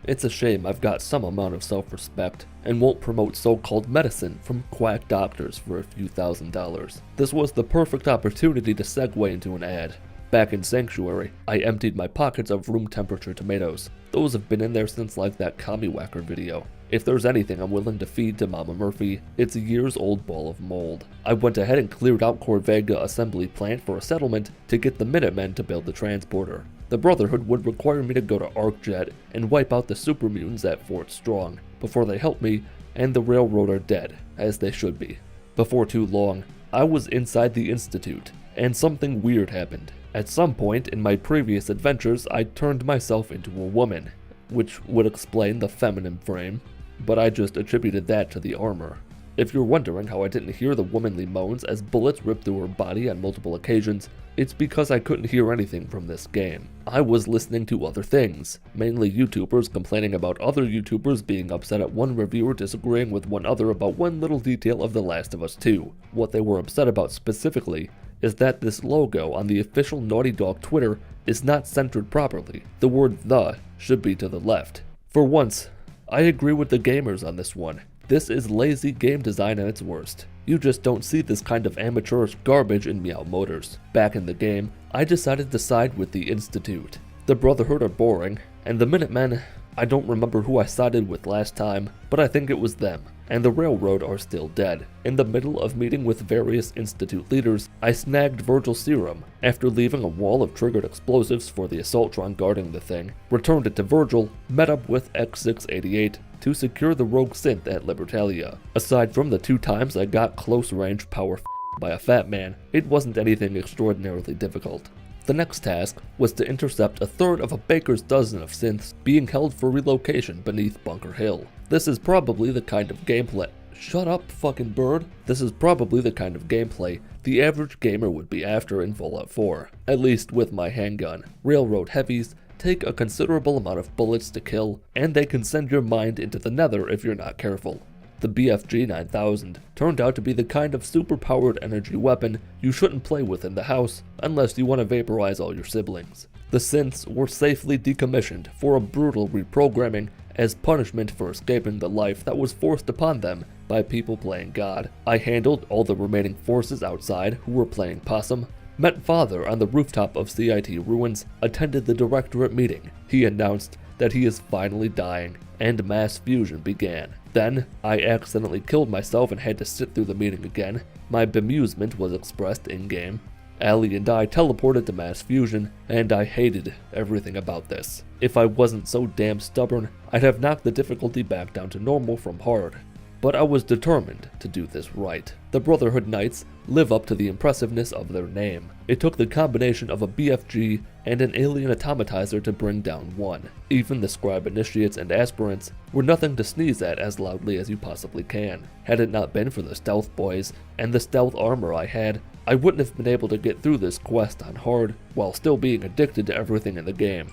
It's a shame I've got some amount of self-respect and won't promote so-called medicine from quack doctors for a few $1,000s. This was the perfect opportunity to segue into an ad. Back in Sanctuary, I emptied my pockets of room temperature tomatoes. Those have been in there since like that Commie Whacker video. If there's anything I'm willing to feed to Mama Murphy, it's a years-old ball of mold. I went ahead and cleared out Corvega assembly plant for a settlement to get the Minutemen to build the transporter. The Brotherhood would require me to go to ArcJet and wipe out the super mutants at Fort Strong before they help me, and the Railroad are dead, as they should be. Before too long, I was inside the Institute, and something weird happened. At some point in my previous adventures, I turned myself into a woman, which would explain the feminine frame, but I just attributed that to the armor. If you're wondering how I didn't hear the womanly moans as bullets ripped through her body on multiple occasions, it's because I couldn't hear anything from this game. I was listening to other things, mainly YouTubers complaining about other YouTubers being upset at one reviewer disagreeing with one other about one little detail of The Last of Us 2. What they were upset about specifically is that this logo on the official Naughty Dog Twitter is not centered properly. The word "the" should be to the left. For once, I agree with the gamers on this one. This is lazy game design at its worst. You just don't see this kind of amateurish garbage in Meow Motors. Back in the game, I decided to side with the Institute. The Brotherhood are boring, and the Minutemen, I don't remember who I sided with last time, but I think it was them. And the Railroad are still dead. In the middle of meeting with various Institute leaders, I snagged Virgil's serum after leaving a wall of triggered explosives for the Assaultron guarding the thing, returned it to Virgil, met up with X688 to secure the rogue synth at Libertalia. Aside from the 2 times I got close range power by a fat man, it wasn't anything extraordinarily difficult. The next task was to intercept a third of a baker's dozen of synths being held for relocation beneath Bunker Hill. This is probably the kind of gameplay— Shut up, fucking bird! This is probably the kind of gameplay the average gamer would be after in Fallout 4, at least with my handgun. Railroad heavies take a considerable amount of bullets to kill, and they can send your mind into the nether if you're not careful. The BFG 9000 turned out to be the kind of super-powered energy weapon you shouldn't play with in the house unless you want to vaporize all your siblings. The synths were safely decommissioned for a brutal reprogramming as punishment for escaping the life that was forced upon them by people playing God. I handled all the remaining forces outside who were playing possum, met Father on the rooftop of CIT ruins, attended the directorate meeting. He announced that he is finally dying, and mass fusion began. Then, I accidentally killed myself and had to sit through the meeting again. My bemusement was expressed in-game. Allie and I teleported to mass fusion, and I hated everything about this. If I wasn't so damn stubborn, I'd have knocked the difficulty back down to normal from hard. But I was determined to do this right. The Brotherhood Knights live up to the impressiveness of their name. It took the combination of a BFG and an alien automatizer to bring down one. Even the scribe initiates and aspirants were nothing to sneeze at as loudly as you possibly can. Had it not been for the stealth boys and the stealth armor I had, I wouldn't have been able to get through this quest on hard while still being addicted to everything in the game.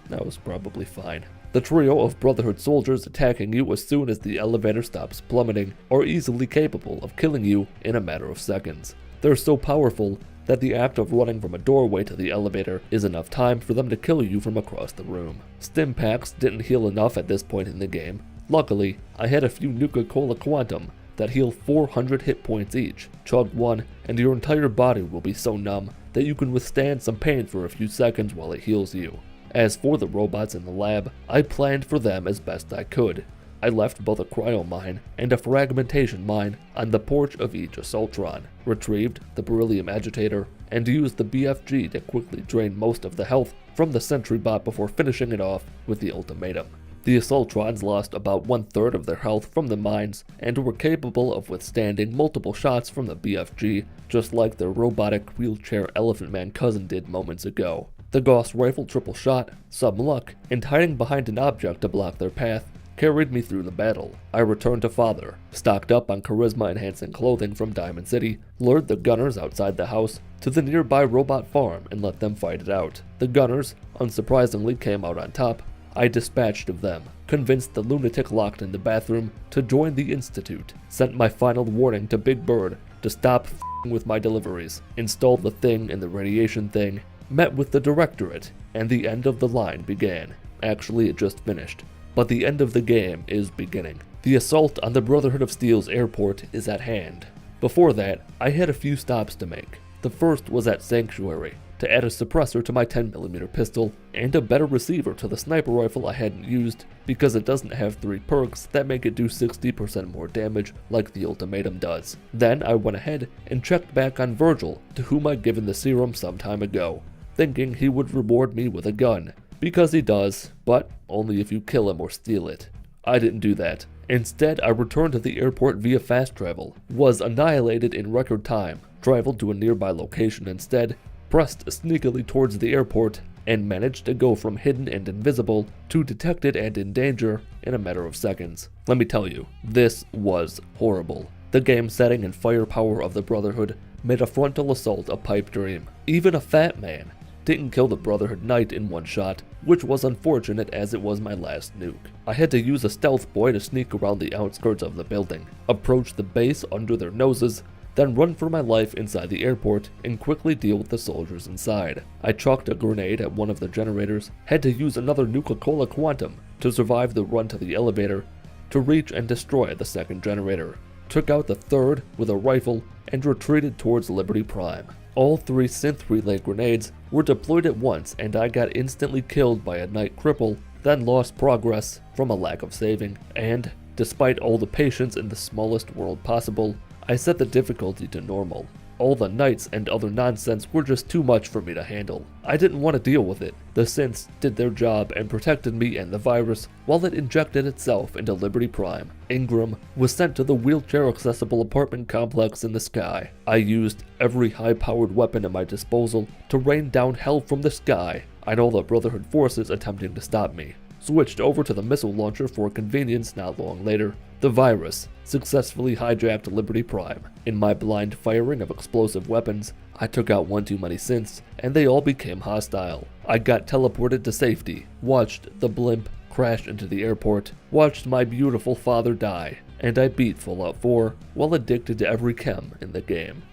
That was probably fine. The trio of Brotherhood soldiers attacking you as soon as the elevator stops plummeting are easily capable of killing you in a matter of seconds. They're so powerful that the act of running from a doorway to the elevator is enough time for them to kill you from across the room. Stim packs didn't heal enough at this point in the game. Luckily, I had a few Nuka-Cola Quantum that heal 400 hit points each. Chug one, and your entire body will be so numb that you can withstand some pain for a few seconds while it heals you. As for the robots in the lab, I planned for them as best I could. I left both a cryo mine and a fragmentation mine on the porch of each Assaultron, retrieved the beryllium agitator, and used the BFG to quickly drain most of the health from the sentry bot before finishing it off with the ultimatum. The Assaultrons lost about 1/3 of their health from the mines and were capable of withstanding multiple shots from the BFG, just like their robotic wheelchair Elephant Man cousin did moments ago. The Gauss rifle triple shot, some luck, and hiding behind an object to block their path carried me through the battle. I returned to Father, stocked up on charisma-enhancing clothing from Diamond City, lured the gunners outside the house to the nearby robot farm and let them fight it out. The gunners, unsurprisingly, came out on top. I dispatched of them, convinced the lunatic locked in the bathroom to join the Institute, sent my final warning to Big Bird to stop f***ing with my deliveries, installed the thing in the radiation thing, met with the Directorate, and the end of the line began. Actually, it just finished. But the end of the game is beginning. The assault on the Brotherhood of Steel's airport is at hand. Before that, I had a few stops to make. The first was at Sanctuary, to add a suppressor to my 10mm pistol, and a better receiver to the sniper rifle I hadn't used because it doesn't have 3 perks that make it do 60% more damage like the Ultimatum does. Then I went ahead and checked back on Virgil, to whom I'd given the serum some time ago, thinking he would reward me with a gun. Because he does, but only if you kill him or steal it. I didn't do that. Instead, I returned to the airport via fast travel, was annihilated in record time, traveled to a nearby location instead, pressed sneakily towards the airport, and managed to go from hidden and invisible to detected and in danger in a matter of seconds. Let me tell you, this was horrible. The game setting and firepower of the Brotherhood made a frontal assault a pipe dream. Even a fat man didn't kill the Brotherhood Knight in one shot, which was unfortunate as it was my last nuke. I had to use a stealth boy to sneak around the outskirts of the building, approach the base under their noses, then run for my life inside the airport and quickly deal with the soldiers inside. I chucked a grenade at one of the generators, had to use another Nuka-Cola Quantum to survive the run to the elevator, to reach and destroy the second generator, took out the third with a rifle, and retreated towards Liberty Prime. All 3 synth relay grenades were deployed at once and I got instantly killed by a night cripple, then lost progress from a lack of saving, and, despite all the patience in the smallest world possible, I set the difficulty to normal. All the knights and other nonsense were just too much for me to handle. I didn't want to deal with it. The synths did their job and protected me and the virus while it injected itself into Liberty Prime. Ingram was sent to the wheelchair-accessible apartment complex in the sky. I used every high-powered weapon at my disposal to rain down hell from the sky on all the Brotherhood forces attempting to stop me. Switched over to the missile launcher for convenience not long later. The virus successfully hijacked Liberty Prime. In my blind firing of explosive weapons, I took out one too many synths, and they all became hostile. I got teleported to safety, watched the blimp crash into the airport, watched my beautiful father die, and I beat Fallout 4 while addicted to every chem in the game.